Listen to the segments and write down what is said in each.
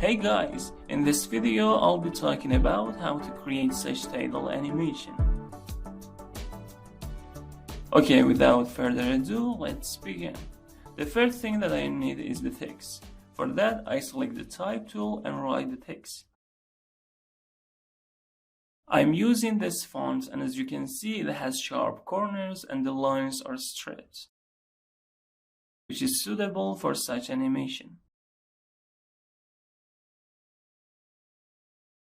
Hey guys, in this video I'll be talking about how to create such title animation. Okay, without further ado, let's begin. The first thing that I need is the text. For that, I select the type tool and write the text. I'm using this font, and as you can see, it has sharp corners and the lines are straight, which is suitable for such animation.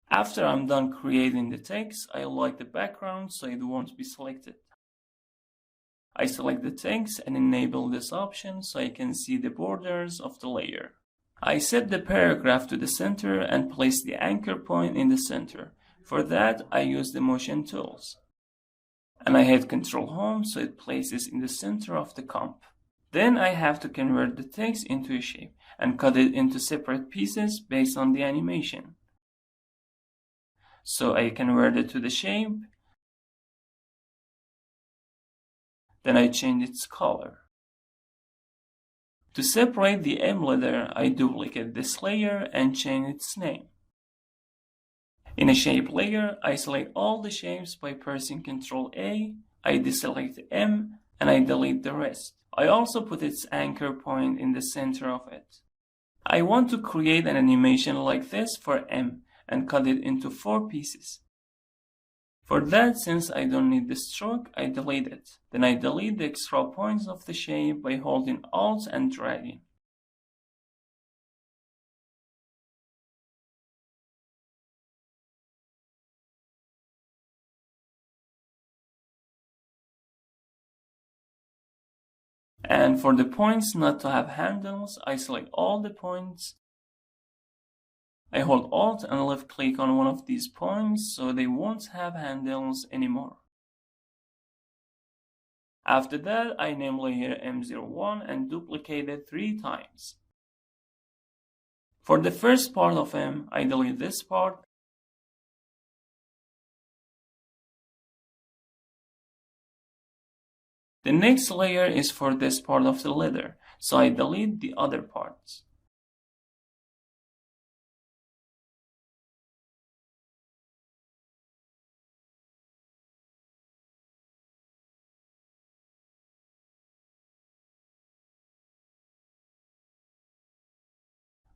After I'm done creating the text, I like the background so it won't be selected. I select the text and enable this option so I can see the borders of the layer. I set the paragraph to the center and place the anchor point in the center. For that, I use the motion tools. And I hit Ctrl Home so it places in the center of the comp. Then I have to convert the text into a shape and cut it into separate pieces based on the animation. So I convert it to the shape. Then I change its color. To separate the M letter, I duplicate this layer and change its name. In a shape layer, I select all the shapes by pressing Ctrl A, I deselect M, and I delete the rest. I also put its anchor point in the center of it. I want to create an animation like this for M and cut it into 4 pieces. For that, since I don't need the stroke, I delete it. Then I delete the extra points of the shape by holding Alt and dragging. And for the points not to have handles, I select all the points. I hold Alt and left click on one of these points so they won't have handles anymore. After that, I name layer M01 and duplicate it 3 times. For the first part of M, I delete this part. The next layer is for this part of the letter, so I delete the other parts.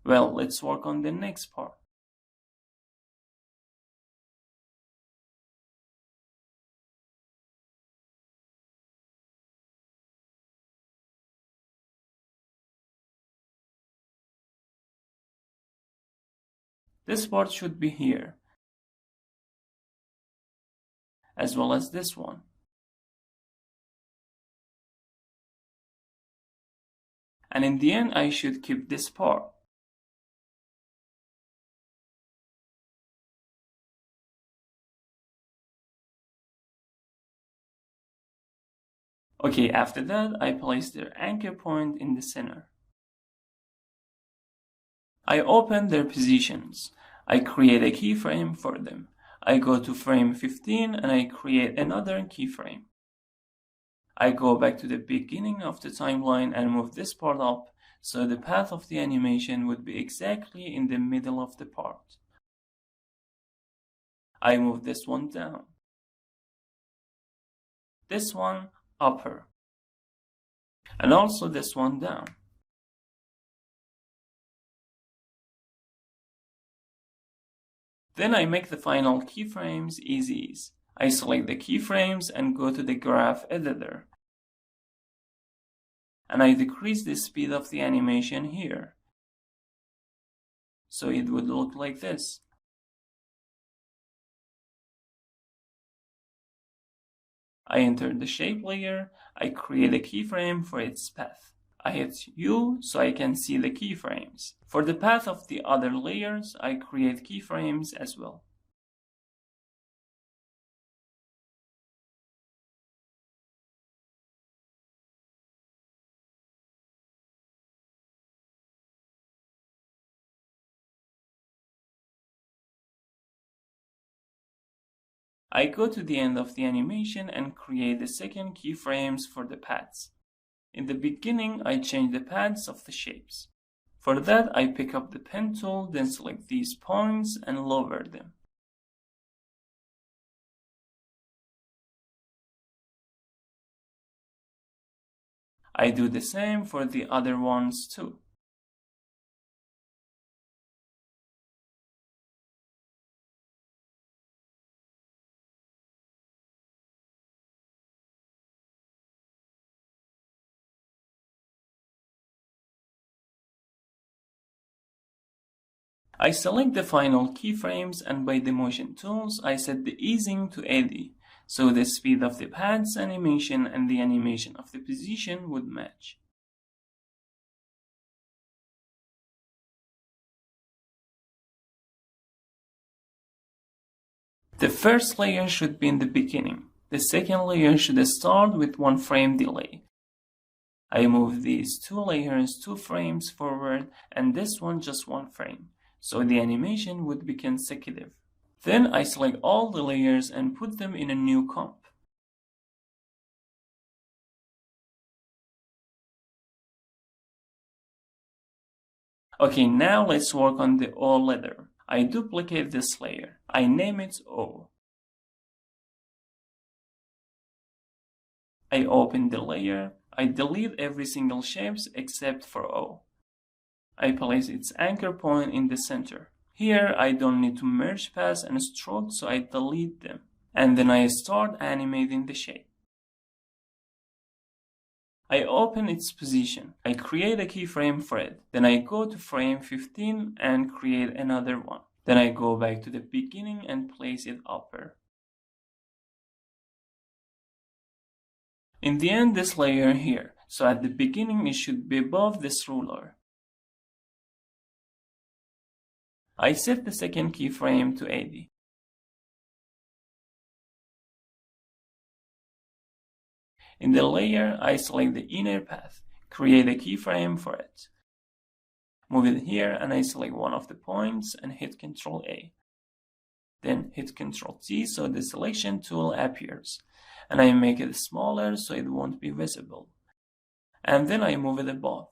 Well, let's work on the next part. This part should be here, as well as this one. And in the end, I should keep this part. Okay, after that, I place their anchor point in the center. I open their positions. I create a keyframe for them. I go to frame 15 and I create another keyframe. I go back to the beginning of the timeline and move this part up so the path of the animation would be exactly in the middle of the part. I move this one down. This one upper. And also this one down. Then I make the final keyframes easy. I select the keyframes and go to the graph editor. And I decrease the speed of the animation here. So it would look like this. I enter the shape layer. I create a keyframe for its path. I hit U so I can see the keyframes. For the path of the other layers, I create keyframes as well. I go to the end of the animation and create the second keyframes for the paths. In the beginning, I change the paths of the shapes. For that, I pick up the pen tool, then select these points and lower them. I do the same for the other ones too. I select the final keyframes, and by the motion tools, I set the easing to 80, so the speed of the path's animation and the animation of the position would match. The first layer should be in the beginning. The second layer should start with 1 frame delay. I move these 2 layers 2 frames forward and this one just 1 frame, so the animation would be consecutive. Then I select all the layers and put them in a new comp. Okay, now let's work on the O letter. I duplicate this layer. I name it O. I open the layer. I delete every single shapes except for O. I place its anchor point in the center. Here I don't need to merge paths and stroke, so I delete them. And then I start animating the shape. I open its position. I create a keyframe for it. Then I go to frame 15 and create another one. Then I go back to the beginning and place it upper. In the end, this layer here. So at the beginning, it should be above this ruler. I set the second keyframe to 80. In the layer, I select the inner path, create a keyframe for it. Move it here and I select one of the points and hit Ctrl A. Then hit Ctrl T so the selection tool appears. And I make it smaller so it won't be visible. And then I move it above.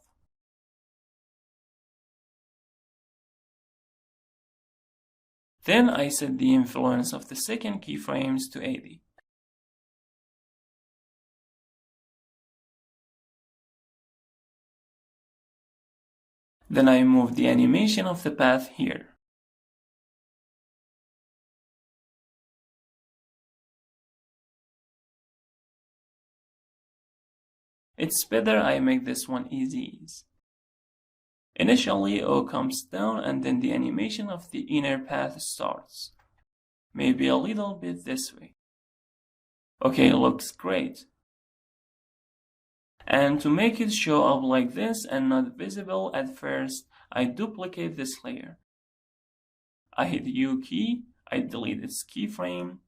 Then I set the influence of the second keyframes to 80. Then I move the animation of the path here. It's better I make this one easy. Initially, O comes down and then the animation of the inner path starts. Maybe a little bit this way. Okay, looks great. And to make it show up like this and not visible at first, I duplicate this layer. I hit U key, I delete its keyframe.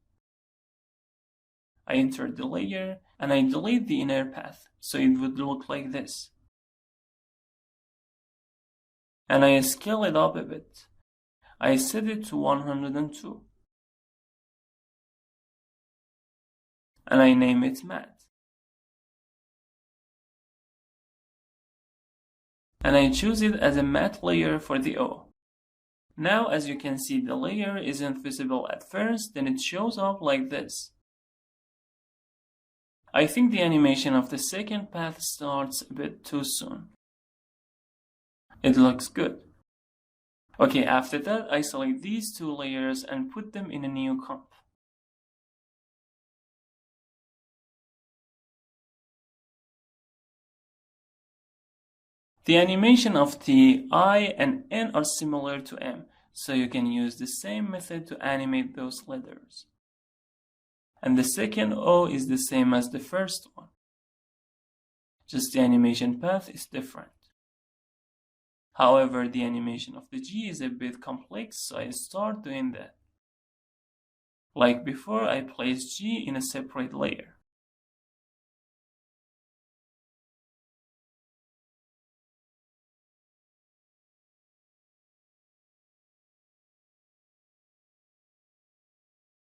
I enter the layer and I delete the inner path, so it would look like this. And I scale it up a bit. I set it to 102. And I name it matte. And I choose it as a matte layer for the O. Now as you can see, the layer isn't visible at first, then it shows up like this. I think the animation of the second path starts a bit too soon. It looks good. Okay, after that I select these 2 layers and put them in a new comp. The animation of the I and N are similar to M, so you can use the same method to animate those letters. And the second O is the same as the first one. Just the animation path is different. However, the animation of the G is a bit complex, so I start doing that. Like before, I place G in a separate layer.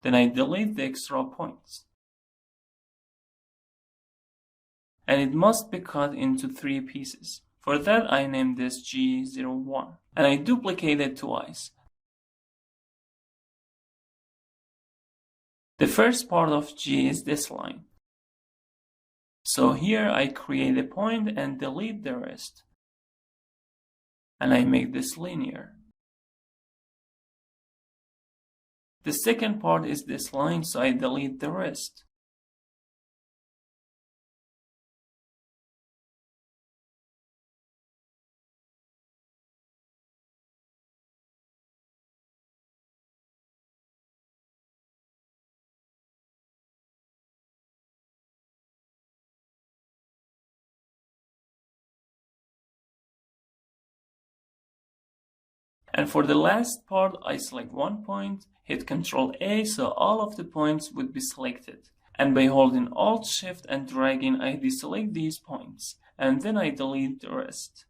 Then I delete the extra points. And it must be cut into 3 pieces. For that, I name this G01 and I duplicate it twice. The first part of G is this line. So here I create a point and delete the rest. And I make this linear. The second part is this line, so I delete the rest. And for the last part, I select one point, hit Ctrl A so all of the points would be selected. And by holding Alt Shift and dragging, I deselect these points, and then I delete the rest.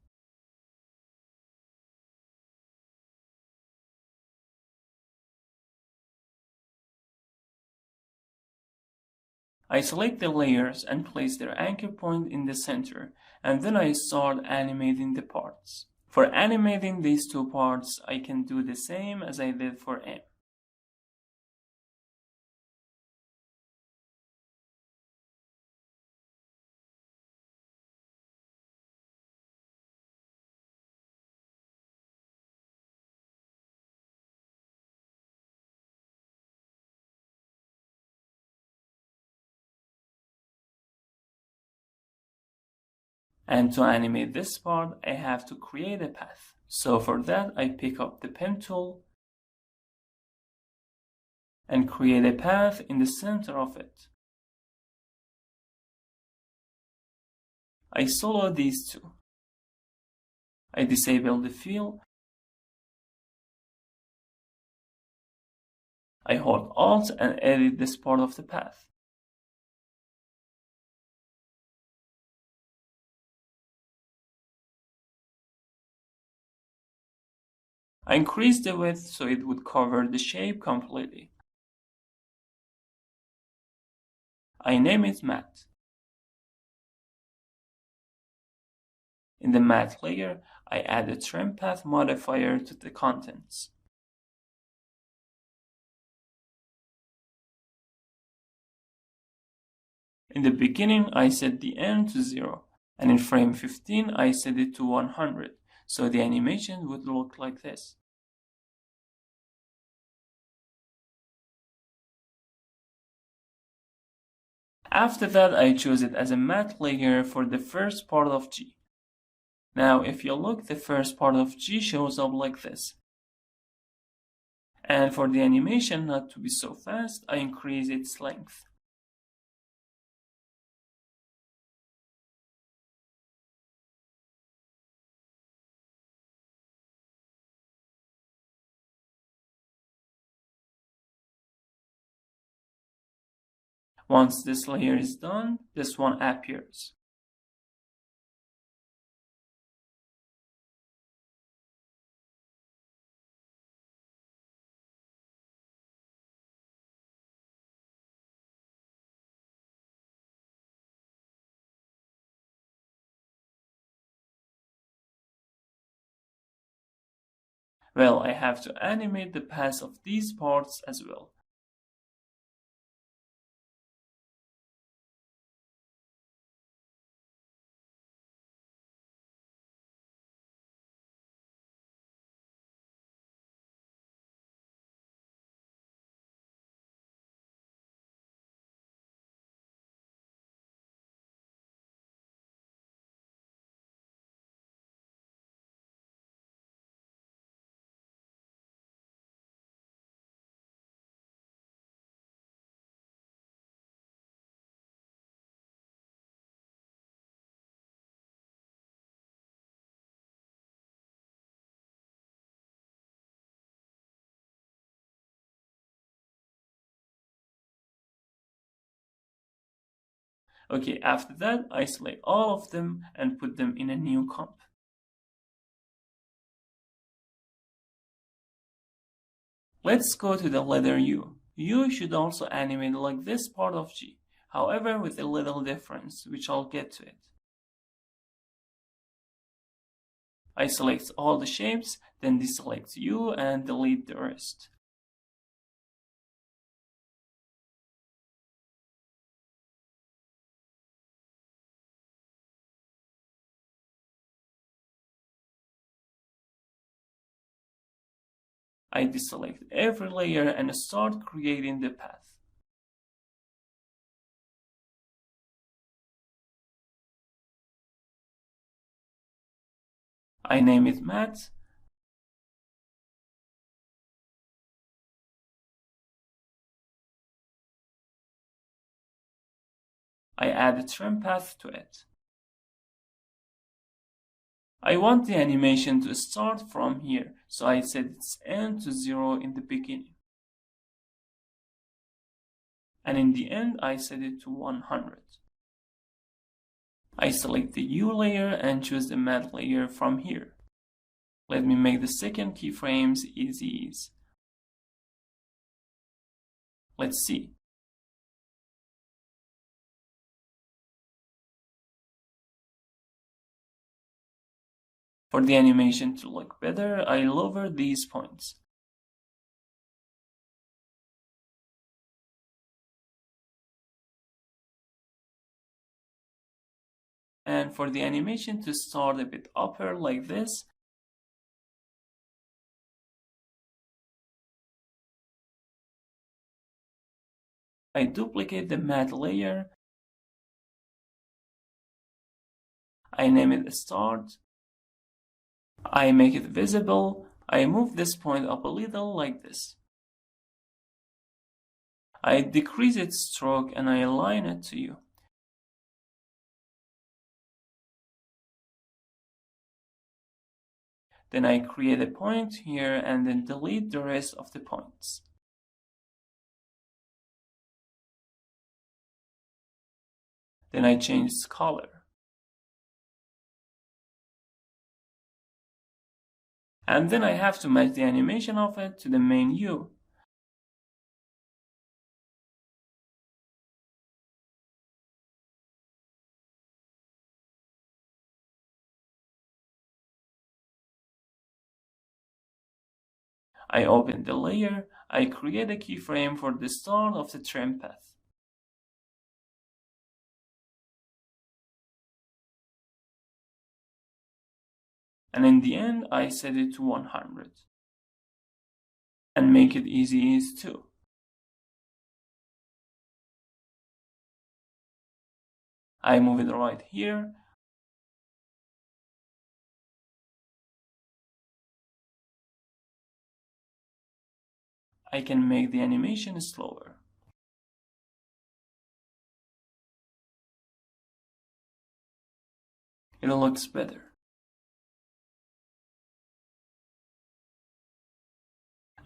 I select the layers and place their anchor point in the center, and then I start animating the parts. For animating these two parts, I can do the same as I did for M. And to animate this part, I have to create a path. So for that, I pick up the pen tool and create a path in the center of it. I solo these two. I disable the fill. I hold Alt and edit this part of the path. I increase the width so it would cover the shape completely. I name it Matte. In the matte layer, I add a trim path modifier to the contents. In the beginning, I set the N to 0, and in frame 15, I set it to 100, so the animation would look like this. After that, I choose it as a matte layer for the first part of G. Now, if you look, the first part of G shows up like this. And for the animation not to be so fast, I increase its length. Once this layer is done, this one appears. Well, I have to animate the paths of these parts as well. Okay, after that, I select all of them and put them in a new comp. Let's go to the letter U. U should also animate like this part of G, however with a little difference, which I'll get to it. I select all the shapes, then deselect U and delete the rest. I deselect every layer and start creating the path. I name it matte. I add a trim path to it. I want the animation to start from here, so I set its end to 0 in the beginning. And in the end, I set it to 100. I select the U layer and choose the matte layer from here. Let me make the second keyframes easy ease. Let's see. For the animation to look better, I lower these points. And for the animation to start a bit upper like this, I duplicate the matte layer. I name it start. I make it visible. I move this point up a little like this. I decrease its stroke and I align it to U. Then I create a point here and then delete the rest of the points. Then I change its color. And then I have to match the animation of it to the main U. I open the layer. I create a keyframe for the start of the trim path. And in the end, I set it to 100. And make it easy ease too. I move it right here. I can make the animation slower. It looks better.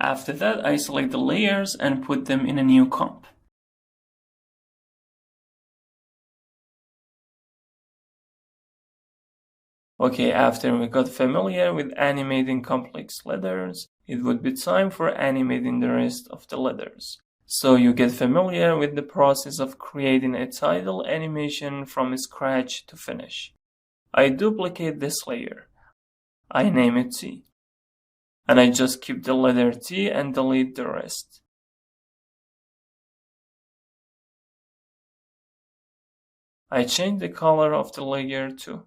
After that, I select the layers and put them in a new comp. Okay, after we got familiar with animating complex letters, it would be time for animating the rest of the letters. So you get familiar with the process of creating a title animation from scratch to finish. I duplicate this layer. I name it T. And I just keep the letter T and delete the rest. I change the color of the layer too.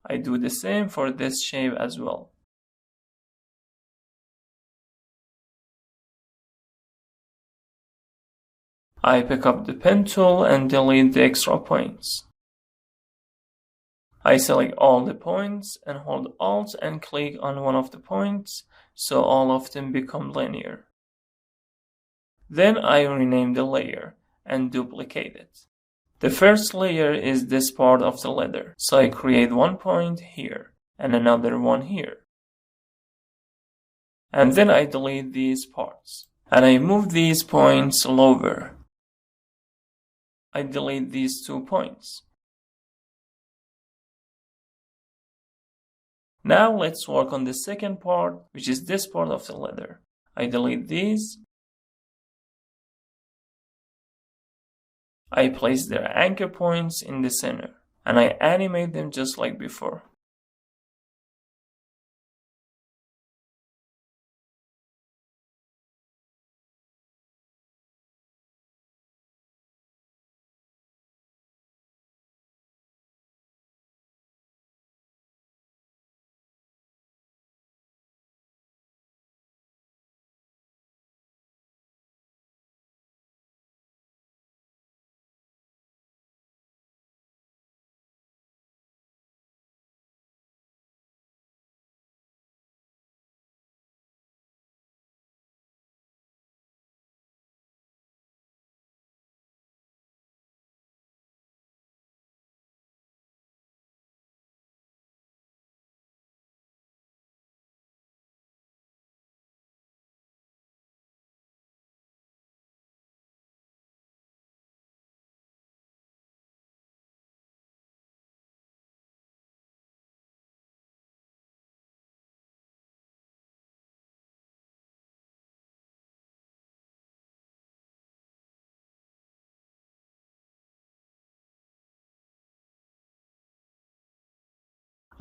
I do the same for this shape as well. I pick up the pen tool and delete the extra points. I select all the points and hold Alt and click on one of the points so all of them become linear. Then I rename the layer and duplicate it. The first layer is this part of the letter, so I create one point here and another one here. And then I delete these parts. And I move these points lower. I delete these 2 points. Now let's work on the second part, which is this part of the letter. I delete these. I place their anchor points in the center, and I animate them just like before.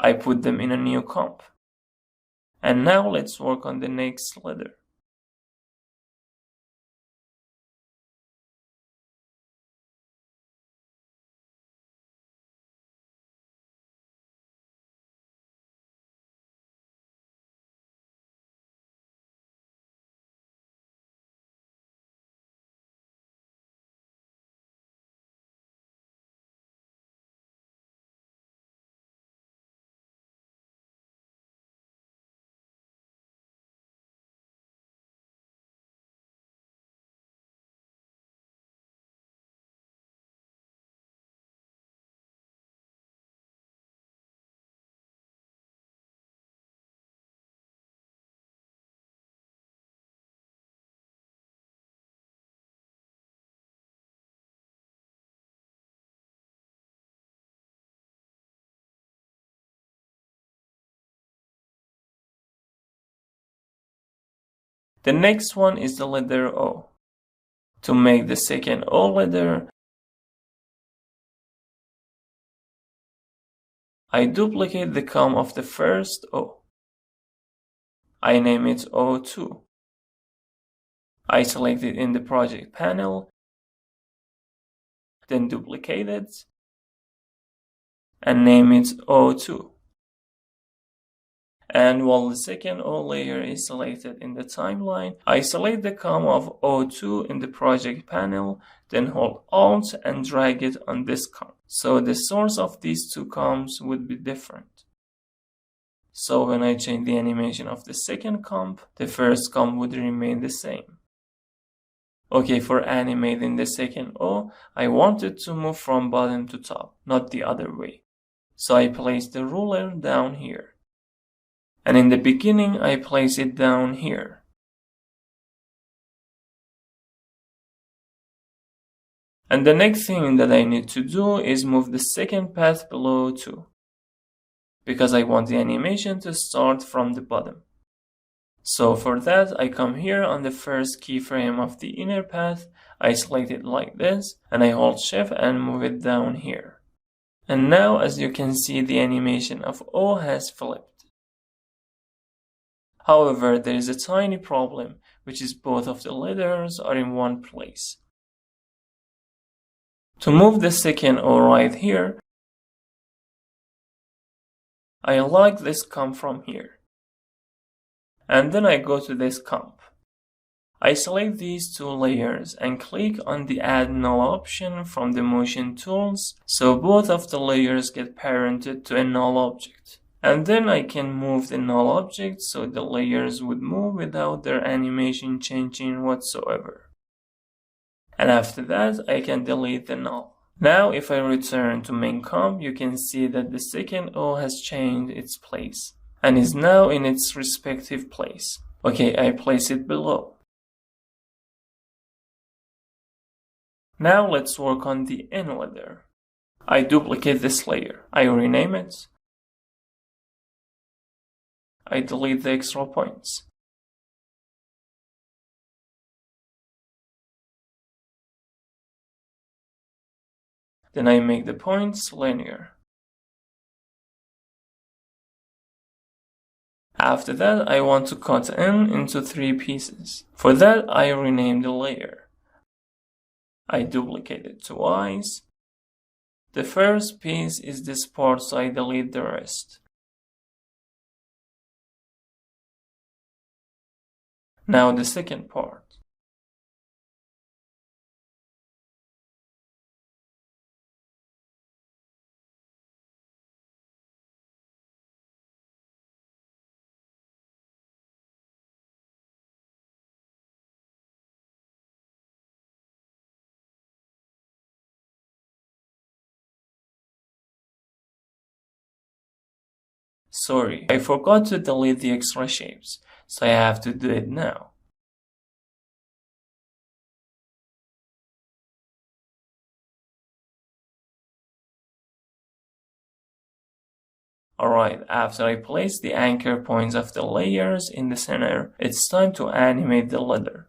I put them in a new comp. And now let's work on the next letter. The next one is the letter O. To make the second O letter, I duplicate the comp of the first O. I name it O2. I select it in the project panel, then duplicate it, and name it O2. And while the second O layer is selected in the timeline, I select the comp of O2 in the project panel, then hold Alt and drag it on this comp. So the source of these two comps would be different. So when I change the animation of the second comp, the first comp would remain the same. Okay, for animating the second O, I wanted to move from bottom to top, not the other way. So I place the ruler down here. And in the beginning, I place it down here. And the next thing that I need to do is move the second path below too, because I want the animation to start from the bottom. So for that, I come here on the first keyframe of the inner path, I select it like this, and I hold Shift and move it down here. And now, as you can see, the animation of O has flipped. However, there is a tiny problem, which is both of the letters are in one place. To move the second O right here, I like this comp from here. And then I go to this comp. I select these two layers and click on the Add Null option from the Motion Tools, so both of the layers get parented to a null object. And then I can move the null object so the layers would move without their animation changing whatsoever. And after that, I can delete the null. Now if I return to main comp, you can see that the second O has changed its place and is now in its respective place. Okay, I place it below. Now let's work on the N letter. I duplicate this layer. I rename it. I delete the extra points. Then I make the points linear. After that, I want to cut N into 3 pieces. For that, I rename the layer. I duplicate it twice. The first piece is this part, so I delete the rest. Now the second part. Sorry, I forgot to delete the extra shapes, so I have to do it now. Alright, after I place the anchor points of the layers in the center, it's time to animate the letter.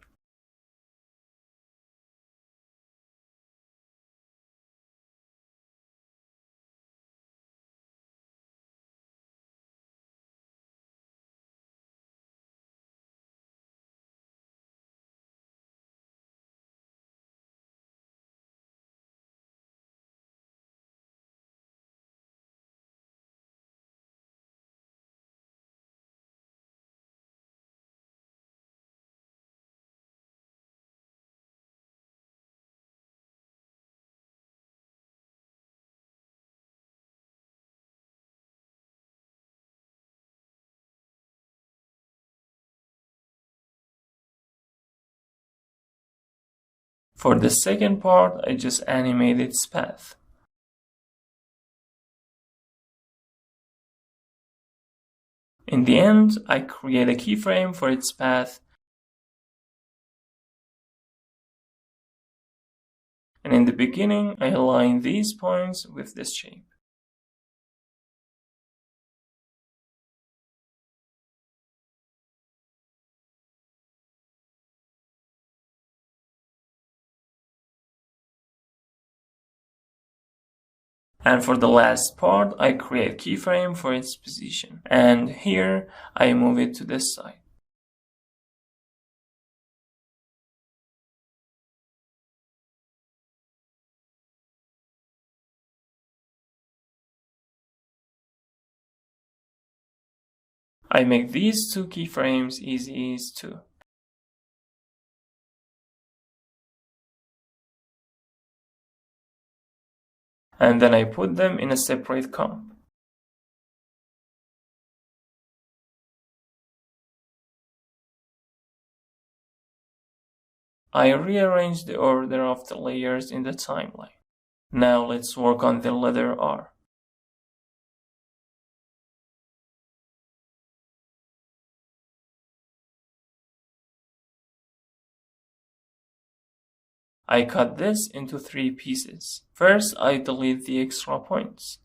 For the second part, I just animate its path. In the end, I create a keyframe for its path, and in the beginning, I align these points with this shape. And for the last part, I create keyframe for its position. And here, I move it to this side. I make these two keyframes easy too. And then I put them in a separate comp. I rearrange the order of the layers in the timeline. Now let's work on the letter R. I cut this into 3 pieces. First, I delete the extra points.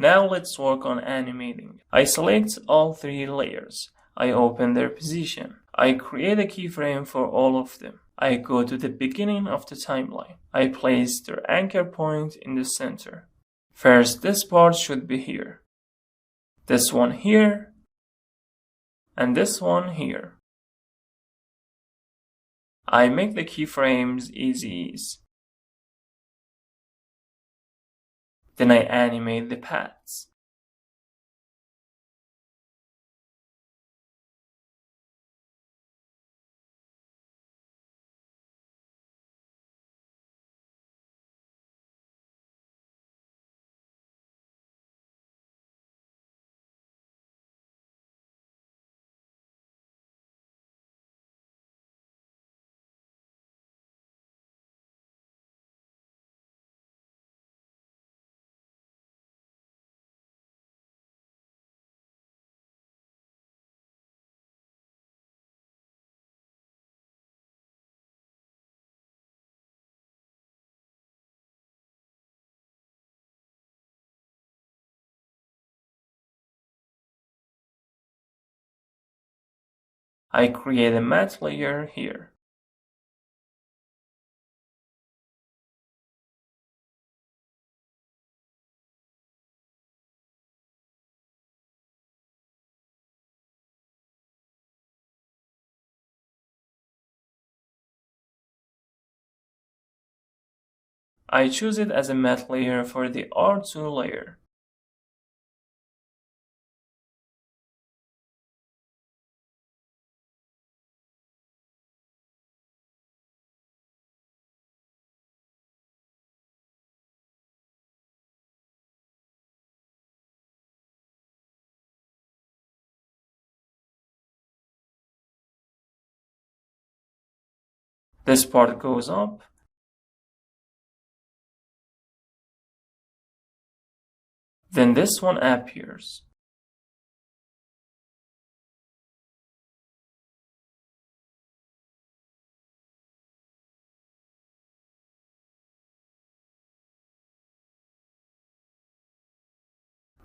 Now let's work on animating. I select all 3 layers. I open their position. I create a keyframe for all of them. I go to the beginning of the timeline. I place their anchor point in the center. First, this part should be here. This one here. And this one here. I make the keyframes easy. Then I animate the paths. I create a matte layer here. I choose it as a matte layer for the R2 layer. This part goes up. Then this one appears.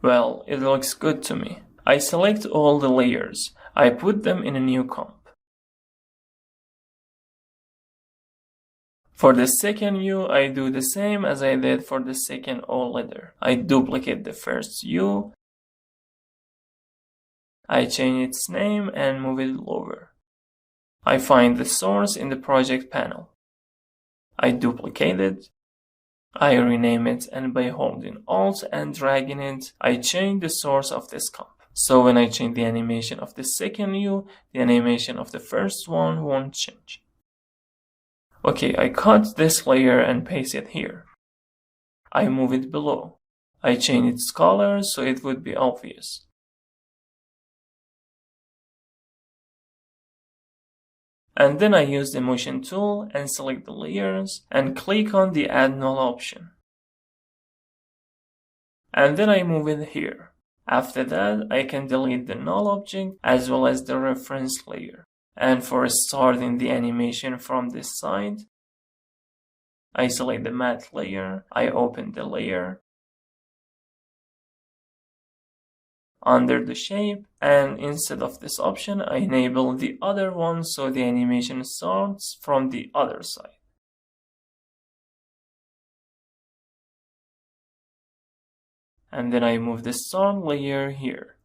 Well, it looks good to me. I select all the layers. I put them in a new comp. For the second U, I do the same as I did for the second O letter. I duplicate the first U. I change its name and move it lower. I find the source in the project panel. I duplicate it. I rename it, and by holding Alt and dragging it, I change the source of this comp. So when I change the animation of the second U, the animation of the first one won't change. Okay, I cut this layer and paste it here. I move it below. I change its color so it would be obvious. And then I use the motion tool and select the layers and click on the add null option. And then I move it here. After that, I can delete the null object as well as the reference layer. And for starting the animation from this side, I select the matte layer, I open the layer under the shape, and instead of this option, I enable the other one so the animation starts from the other side. And then I move the start layer here.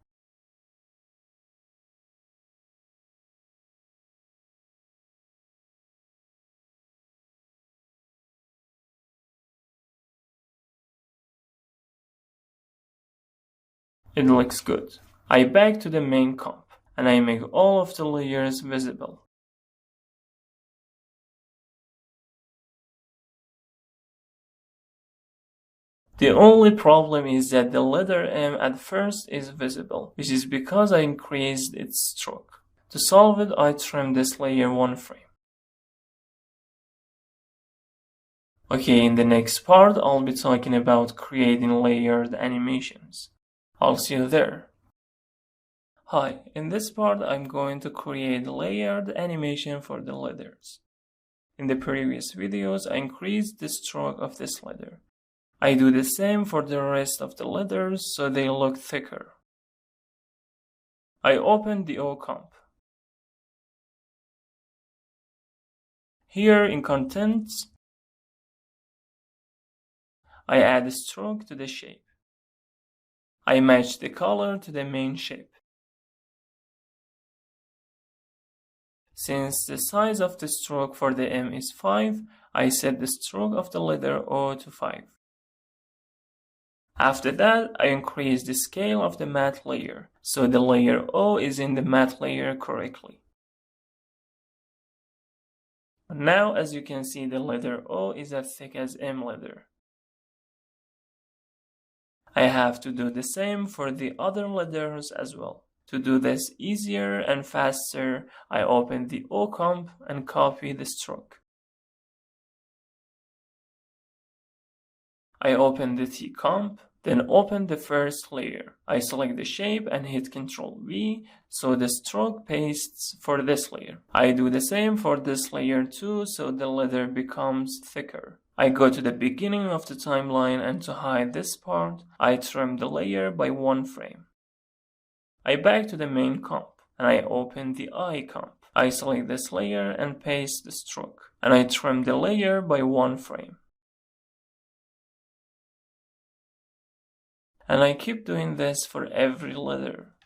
It looks good. I back to the main comp and I make all of the layers visible. The only problem is that the letter M at first is visible, which is because I increased its stroke. To solve it, I trim this layer one frame. Okay, in the next part, I'll be talking about creating layered animations. I'll see you there. Hi, in this part, I'm going to create layered animation for the letters. In the previous videos, I increased the stroke of this letter. I do the same for the rest of the letters so they look thicker. I open the O comp. Here in Contents, I add a stroke to the shape. I match the color to the main shape. Since the size of the stroke for the M is 5, I set the stroke of the letter O to 5. After that, I increase the scale of the matte layer, so the layer O is in the matte layer correctly. Now, as you can see, the letter O is as thick as M letter. I have to do the same for the other letters as well. To do this easier and faster, I open the O comp and copy the stroke. I open the T comp, then open the first layer. I select the shape and hit Ctrl V so the stroke pastes for this layer. I do the same for this layer too so the letter becomes thicker. I go to the beginning of the timeline and to hide this part, I trim the layer by 1 frame. I back to the main comp and I open the I comp. I select this layer and paste the stroke and I trim the layer by 1 frame. And I keep doing this for every letter.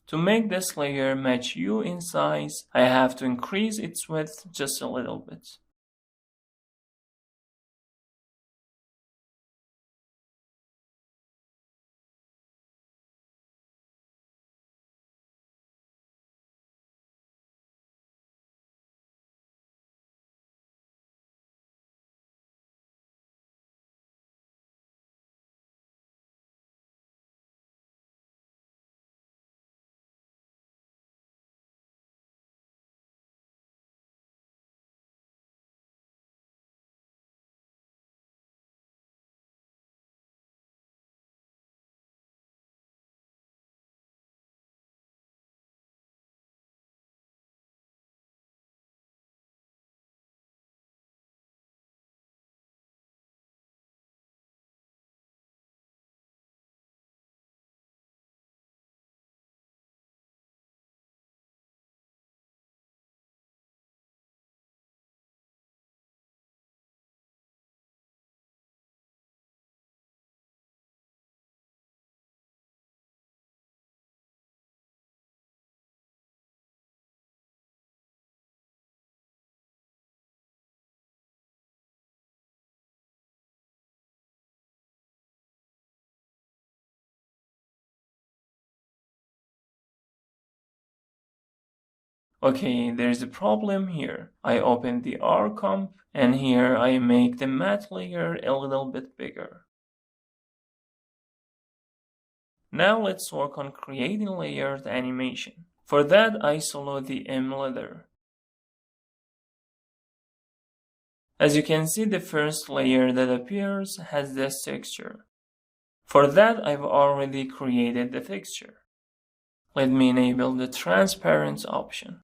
To make this layer match you in size, I have to increase its width just a little bit. Okay, there's a problem here. I open the R comp and here I make the matte layer a little bit bigger. Now let's work on creating layered animation. For that, I solo the M letter. As you can see, the first layer that appears has this texture. For that, I've already created the texture. Let me enable the transparent option.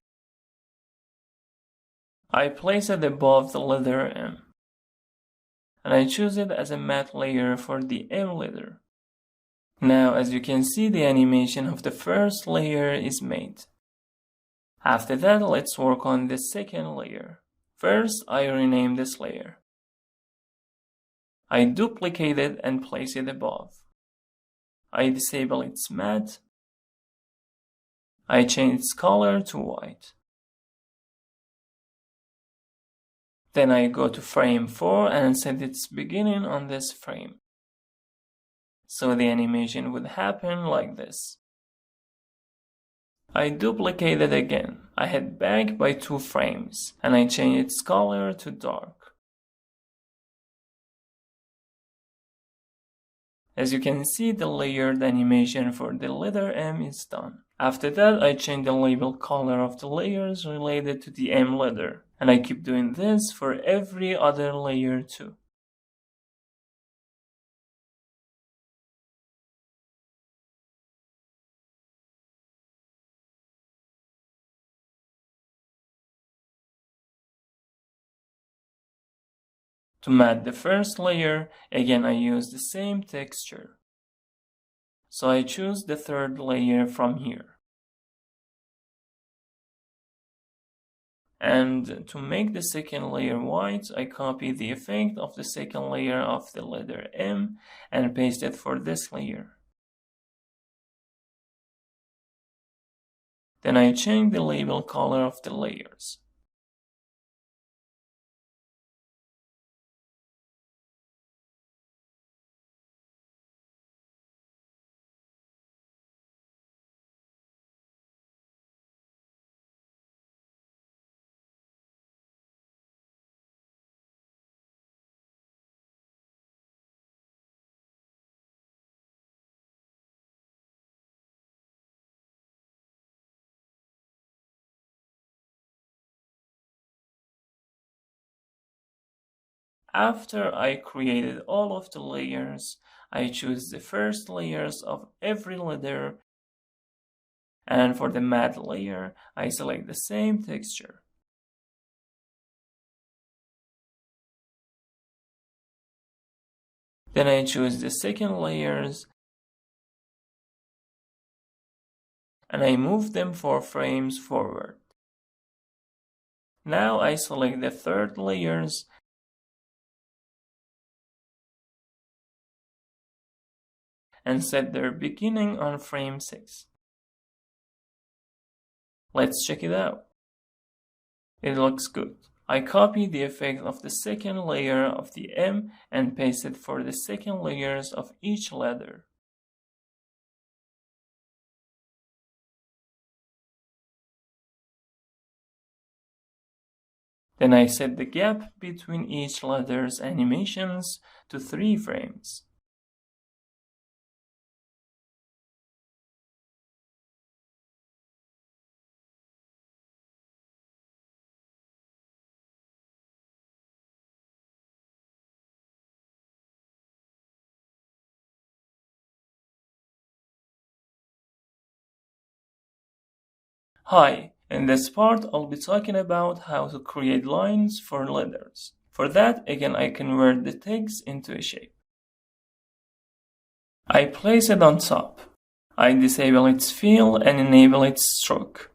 I place it above the letter M, and I choose it as a matte layer for the M letter. Now, as you can see, the animation of the first layer is made. After that, let's work on the second layer. First, I rename this layer. I duplicate it and place it above. I disable its matte. I change its color to white. Then I go to frame 4 and set its beginning on this frame. So the animation would happen like this. I duplicate it again. I head back by 2 frames and I change its color to dark. As you can see, the layered animation for the letter M is done. After that, I change the label color of the layers related to the M letter, and I keep doing this for every other layer too. To matte the first layer, again I use the same texture. So I choose the third layer from here. And to make the second layer white, I copy the effect of the second layer of the letter M and paste it for this layer. Then I change the label color of the layers. After I created all of the layers, I choose the first layers of every letter, and for the matte layer, I select the same texture. Then I choose the second layers, and I move them 4 frames forward. Now I select the third layers, and set their beginning on frame 6. Let's check it out. It looks good. I copy the effect of the second layer of the M and paste it for the second layers of each letter. Then I set the gap between each letter's animations to 3 frames. Hi, in this part I'll be talking about how to create lines for letters. For that, again, I convert the text into a shape. I place it on top. I disable its fill and enable its stroke.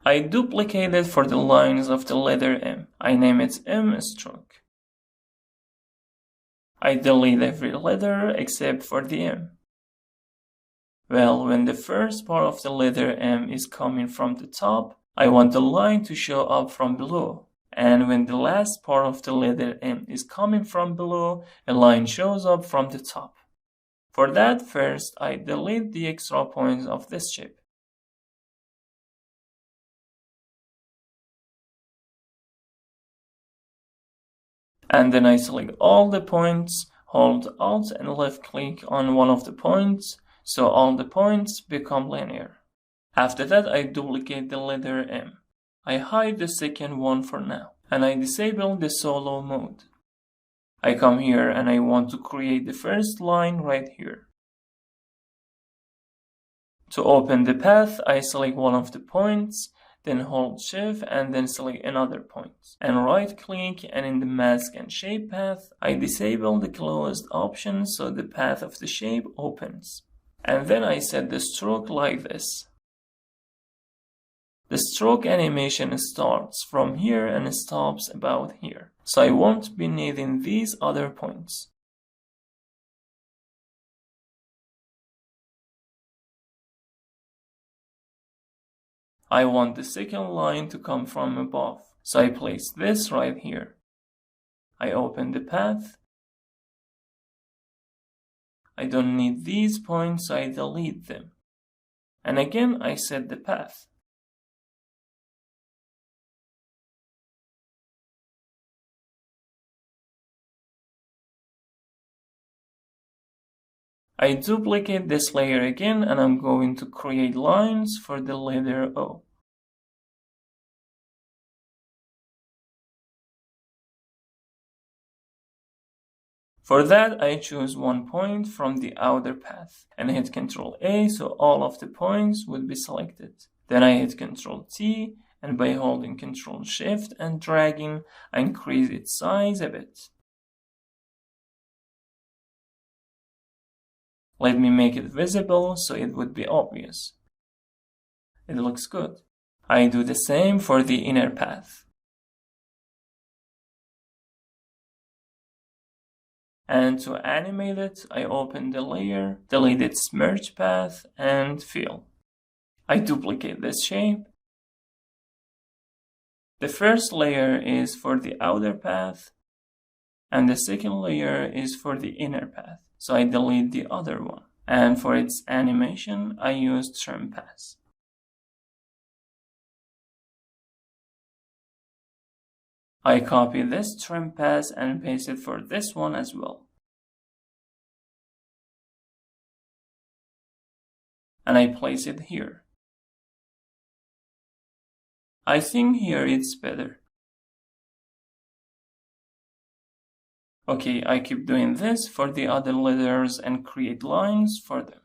I duplicate it for the lines of the letter M. I name it M stroke. I delete every letter except for the M. Well, when the first part of the letter M is coming from the top, I want the line to show up from below. And when the last part of the letter M is coming from below, a line shows up from the top. For that, first I delete the extra points of this shape. And then I select all the points, hold Alt and left click on one of the points, so all the points become linear. After that, I duplicate the letter M. I hide the second one for now, and I disable the solo mode. I come here and I want to create the first line right here. To open the path, I select one of the points, then hold Shift and then select another point. And right click, and in the mask and shape path, I disable the closed option so the path of the shape opens. And then I set the stroke like this. The stroke animation starts from here and stops about here, so I won't be needing these other points. I want the second line to come from above, so I place this right here. I open the path. I don't need these points, so I delete them. And again, I set the path. I duplicate this layer again, and I'm going to create lines for the letter O. For that, I choose one point from the outer path and hit Ctrl A so all of the points would be selected. Then I hit Ctrl T, and by holding Ctrl Shift and dragging, I increase its size a bit. Let me make it visible so it would be obvious. It looks good. I do the same for the inner path. And to animate it, I open the layer, delete its merge path, and fill. I duplicate this shape. The first layer is for the outer path, and the second layer is for the inner path. So I delete the other one. And for its animation, I use trim pass. I copy this trim pass and paste it for this one as well. And I place it here. I think here it's better. Okay, I keep doing this for the other letters and create lines for them.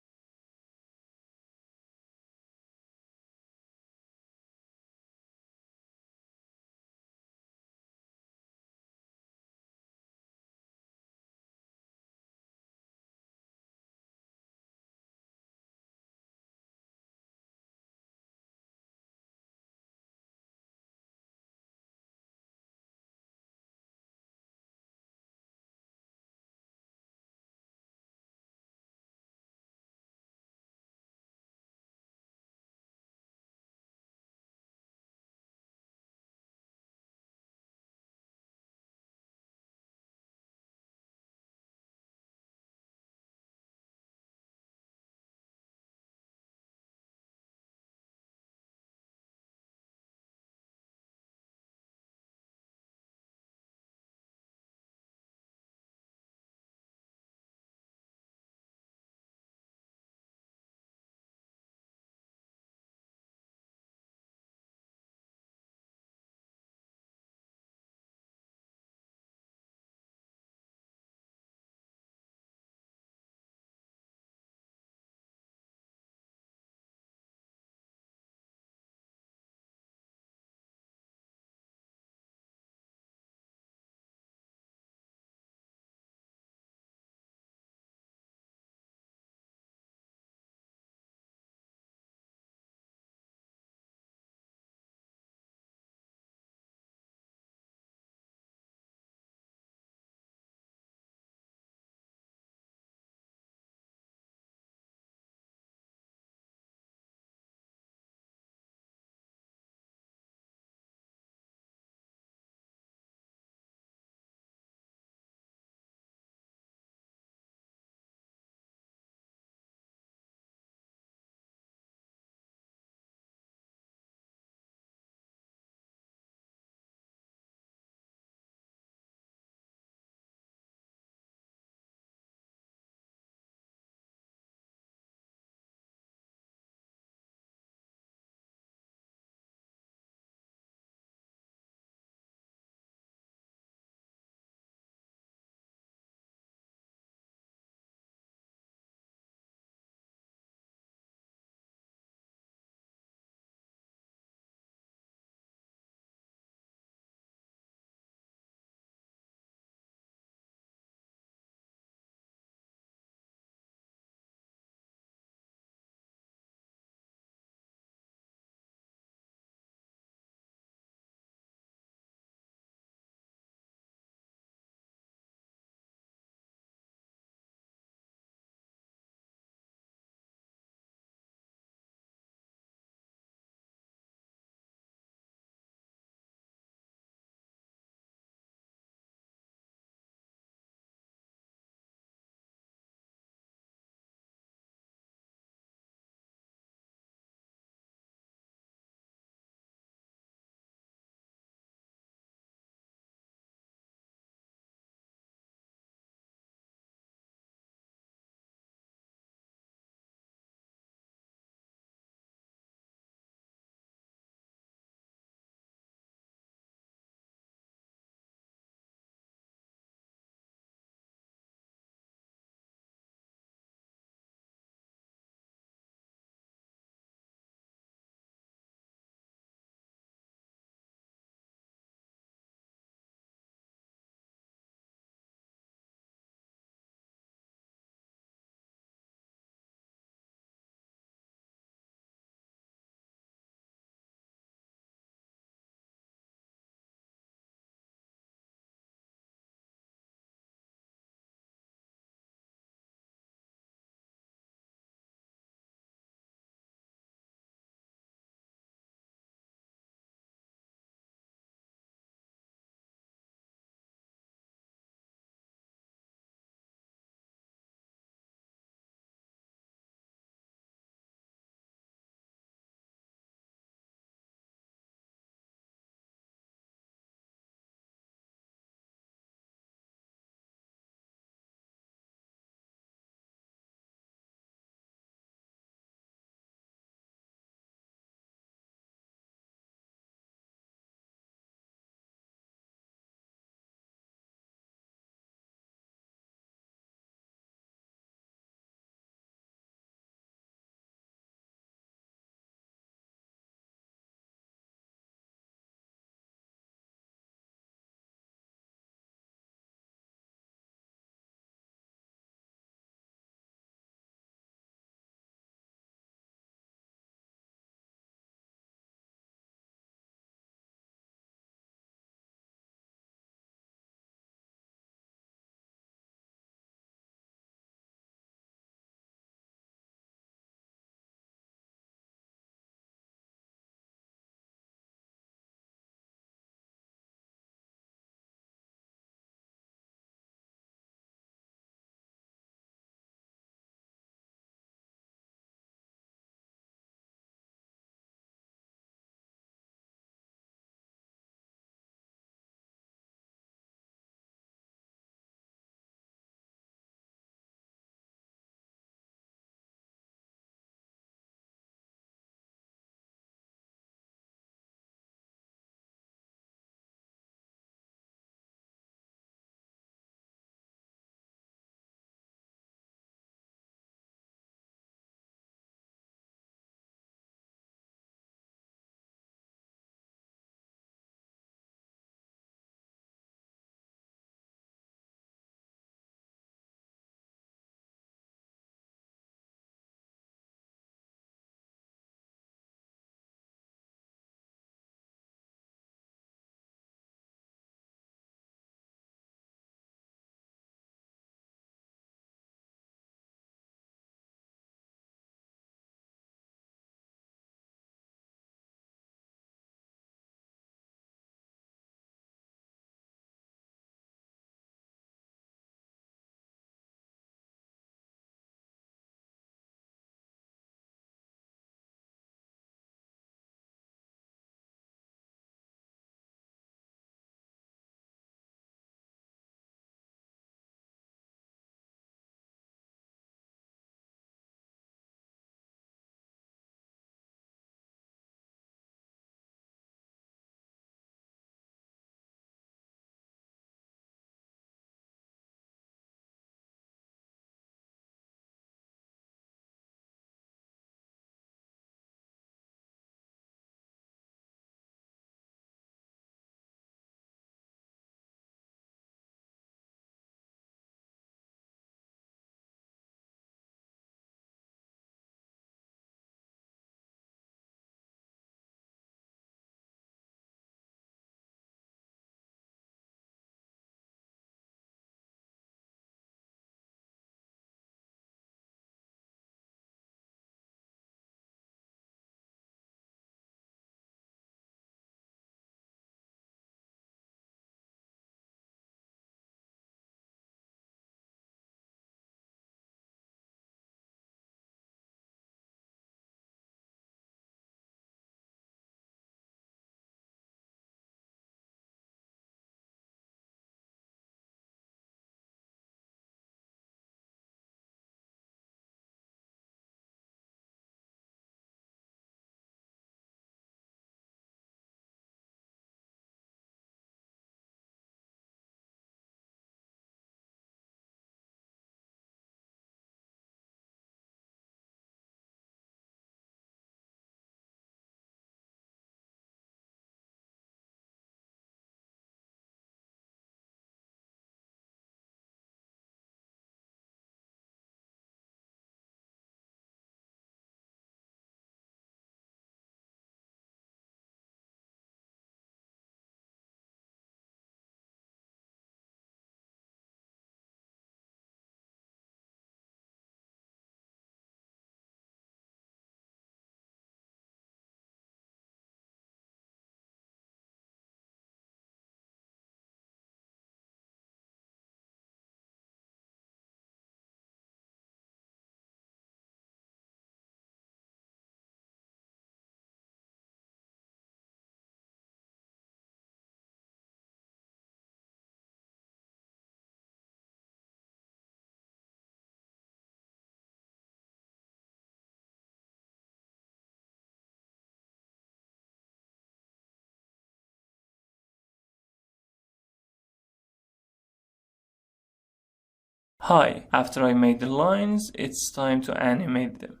Hi, after I made the lines, it's time to animate them.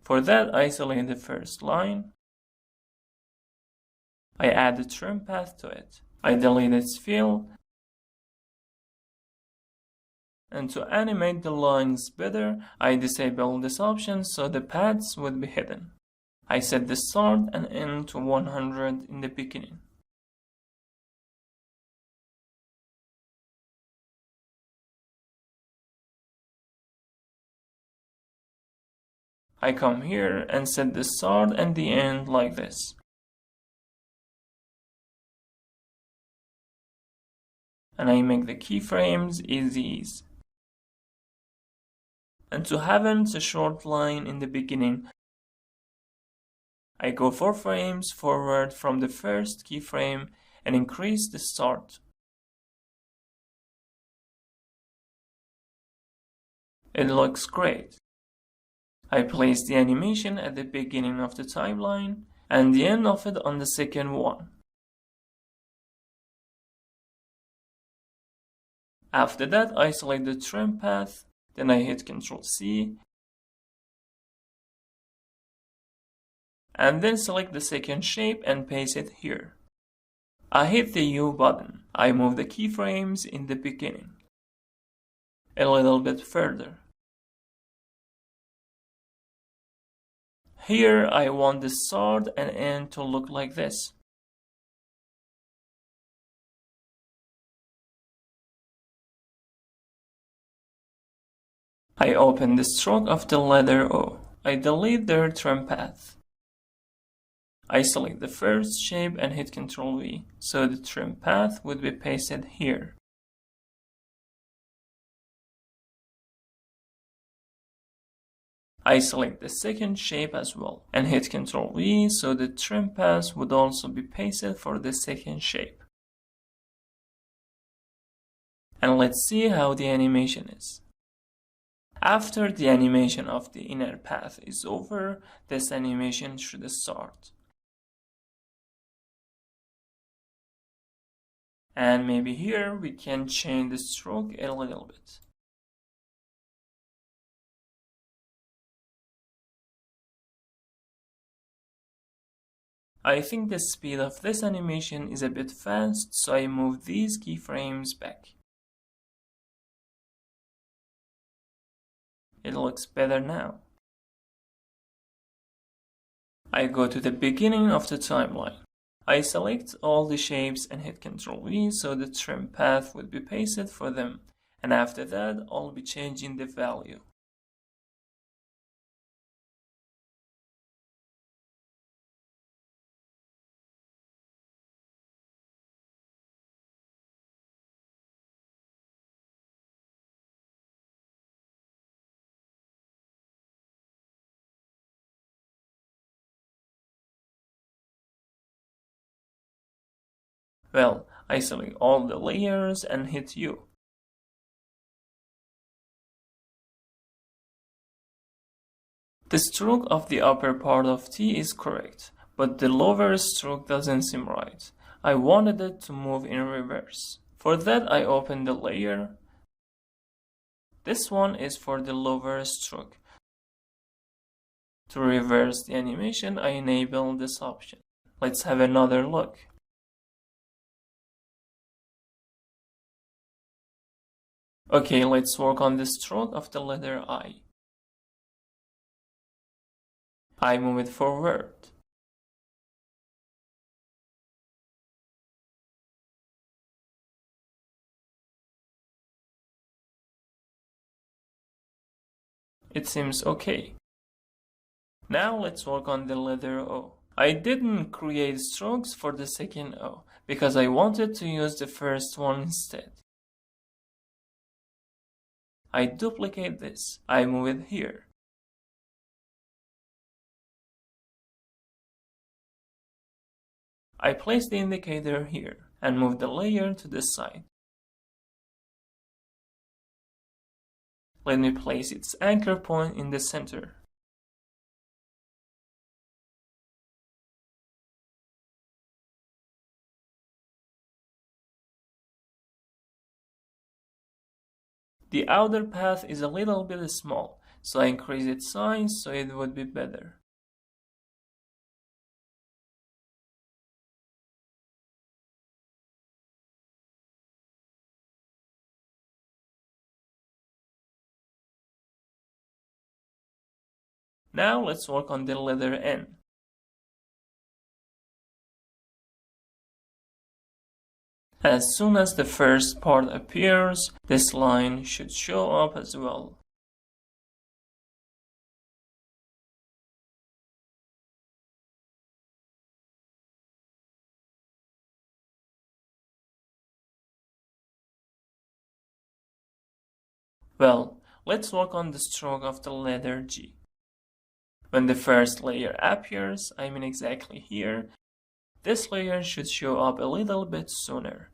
For that, I select the first line. I add the trim path to it. I delete its fill. And to animate the lines better, I disable this option so the paths would be hidden. I set the start and end to 100 in the beginning. I come here and set the start and the end like this. And I make the keyframes easy. And to have a short line in the beginning, I go 4 frames forward from the first keyframe and increase the start. It looks great. I place the animation at the beginning of the timeline and the end of it on the second one. After that, I select the trim path, then I hit Ctrl C, and then select the second shape and paste it here. I hit the U button. I move the keyframes in the beginning a little bit further. Here I want the start and end to look like this. I open the stroke of the letter O. I delete their trim path. I select the first shape and hit Ctrl V, so the trim path would be pasted here. I select the second shape as well and hit Ctrl V, so the trim path would also be pasted for the second shape. And let's see how the animation is. After the animation of the inner path is over, this animation should start. And maybe here we can change the stroke a little bit. I think the speed of this animation is a bit fast, so I move these keyframes back. It looks better now. I go to the beginning of the timeline. I select all the shapes and hit Ctrl V so the trim path would be pasted for them, and after that I'll be changing the value. Well, I select all the layers and hit U. The stroke of the upper part of T is correct, but the lower stroke doesn't seem right. I wanted it to move in reverse. For that I open the layer. This one is for the lower stroke. To reverse the animation, I enable this option. Let's have another look. Okay, let's work on the stroke of the letter I. I move it forward. It seems okay. Now let's work on the letter O. I didn't create strokes for the second O because I wanted to use the first one instead. I duplicate this. I move it here. I place the indicator here and move the layer to the side. Let me place its anchor point in the center. The outer path is a little bit small, so I increase its size so it would be better. Now let's work on the letter N. As soon as the first part appears, this line should show up as well. Well, let's work on the stroke of the letter G. When the first layer appears, I mean exactly here, this layer should show up a little bit sooner.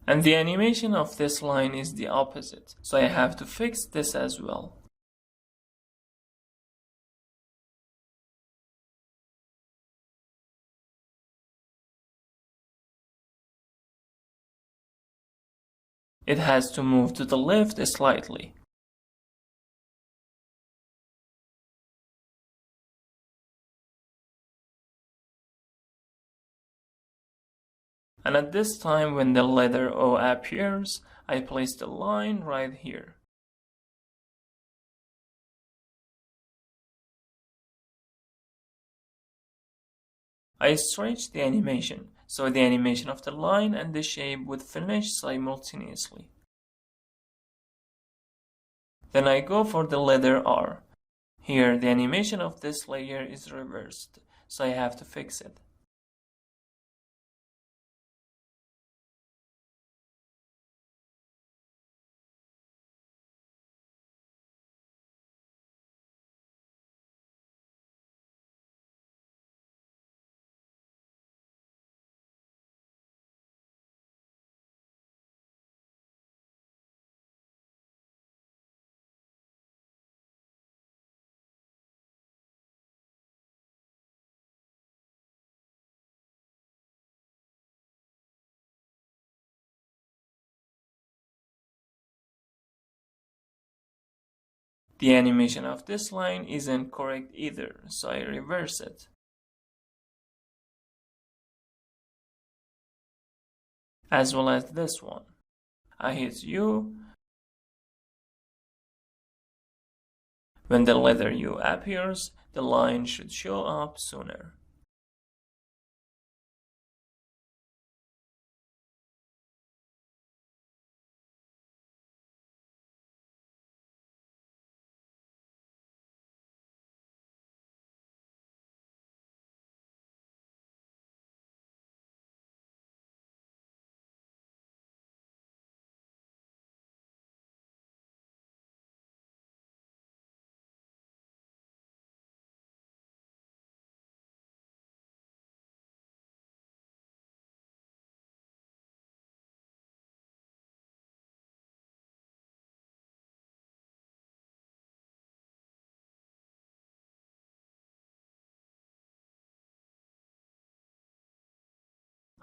And the animation of this line is the opposite, so I have to fix this as well. It has to move to the left slightly. And at this time, when the letter O appears, I place the line right here. I stretch the animation, so the animation of the line and the shape would finish simultaneously. Then I go for the letter R. Here, the animation of this layer is reversed, so I have to fix it. The animation of this line isn't correct either, so I reverse it. As well as this one. I hit U. When the letter U appears, the line should show up sooner.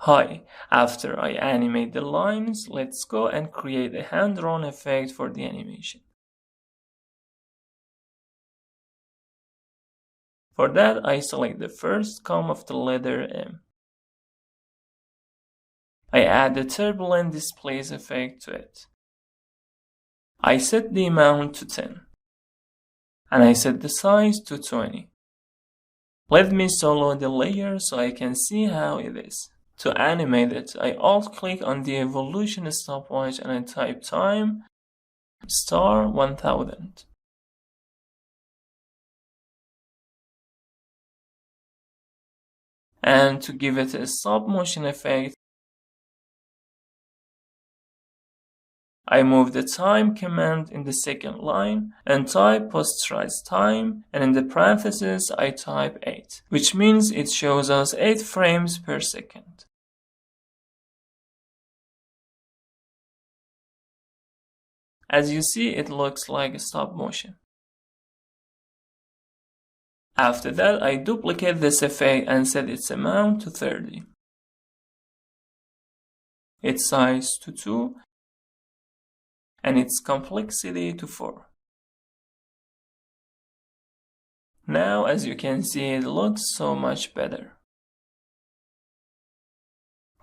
Hi, after I animate the lines, let's go and create a hand-drawn effect for the animation. For that, I select the first comma of the letter M. I add the turbulent displace effect to it. I set the amount to 10. And I set the size to 20. Let me solo the layer so I can see how it is. To animate it, I alt-click on the evolution stopwatch and I type time star 1000. And to give it a stop motion effect, I move the time command in the second line and type posterize time, and in the parentheses I type 8, which means it shows us 8 frames per second. As you see, it looks like a stop motion. After that, I duplicate this effect and set its amount to 30, its size to 2, and its complexity to 4. Now, as you can see, it looks so much better.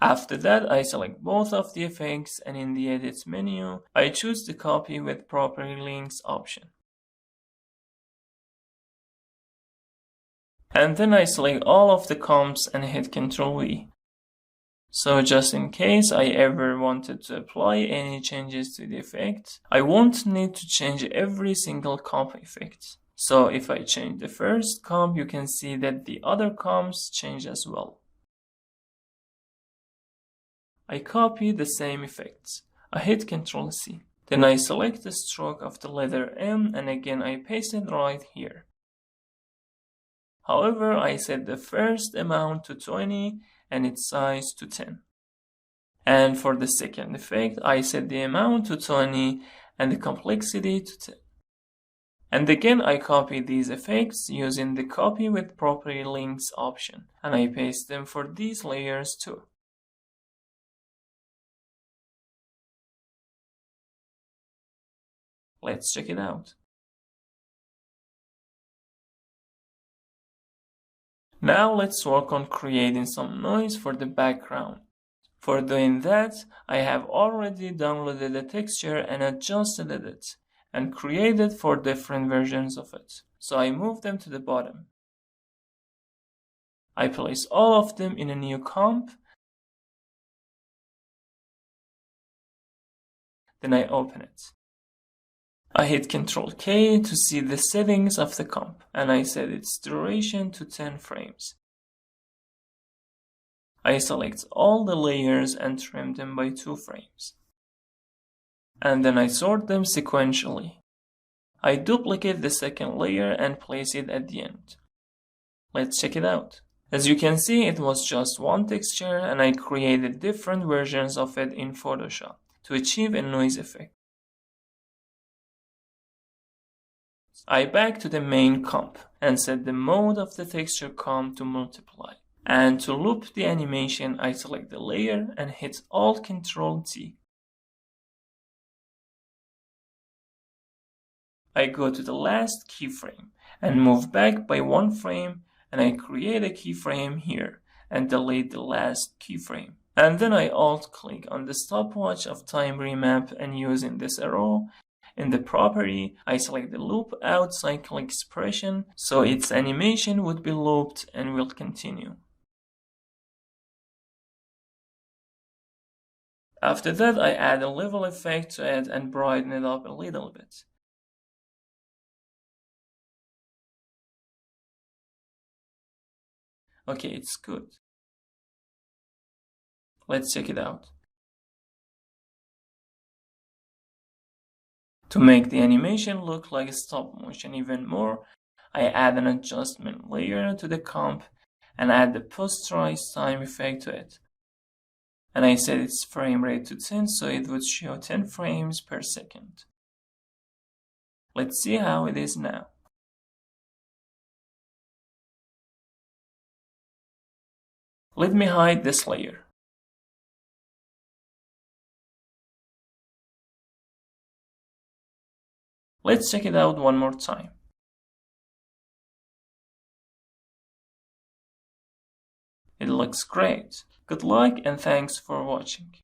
After that, I select both of the effects, and in the Edit menu, I choose the Copy with Property Links option. And then I select all of the comps and hit Ctrl V. So just in case I ever wanted to apply any changes to the effect, I won't need to change every single comp effect. So if I change the first comp, you can see that the other comps change as well. I copy the same effects. I hit Ctrl C. Then I select the stroke of the letter M, and again I paste it right here. However, I set the first amount to 20 and its size to 10. And for the second effect, I set the amount to 20 and the complexity to 10. And again, I copy these effects using the Copy with Property Links option, and I paste them for these layers too. Let's check it out. Now let's work on creating some noise for the background. For doing that, I have already downloaded the texture and adjusted it, and created 4 different versions of it. So I move them to the bottom. I place all of them in a new comp. Then I open it. I hit Ctrl K to see the settings of the comp, and I set its duration to 10 frames. I select all the layers and trim them by 2 frames. And then I sort them sequentially. I duplicate the second layer and place it at the end. Let's check it out. As you can see, it was just one texture, and I created different versions of it in Photoshop to achieve a noise effect. I back to the main comp and set the mode of the texture comp to multiply. And to loop the animation, I select the layer and hit Alt Ctrl T. I go to the last keyframe and move back by 1 frame, and I create a keyframe here and delete the last keyframe. And then I Alt click on the stopwatch of time remap, and using this arrow in the property, I select the loop out cycle expression so its animation would be looped and will continue. After that, I add a level effect to it and brighten it up a little bit. Okay, it's good. Let's check it out. To make the animation look like stop motion even more, I add an adjustment layer to the comp and add the post-rise time effect to it. And I set its frame rate to 10 so it would show 10 frames per second. Let's see how it is now. Let me hide this layer. Let's check it out one more time. It looks great. Good luck and thanks for watching.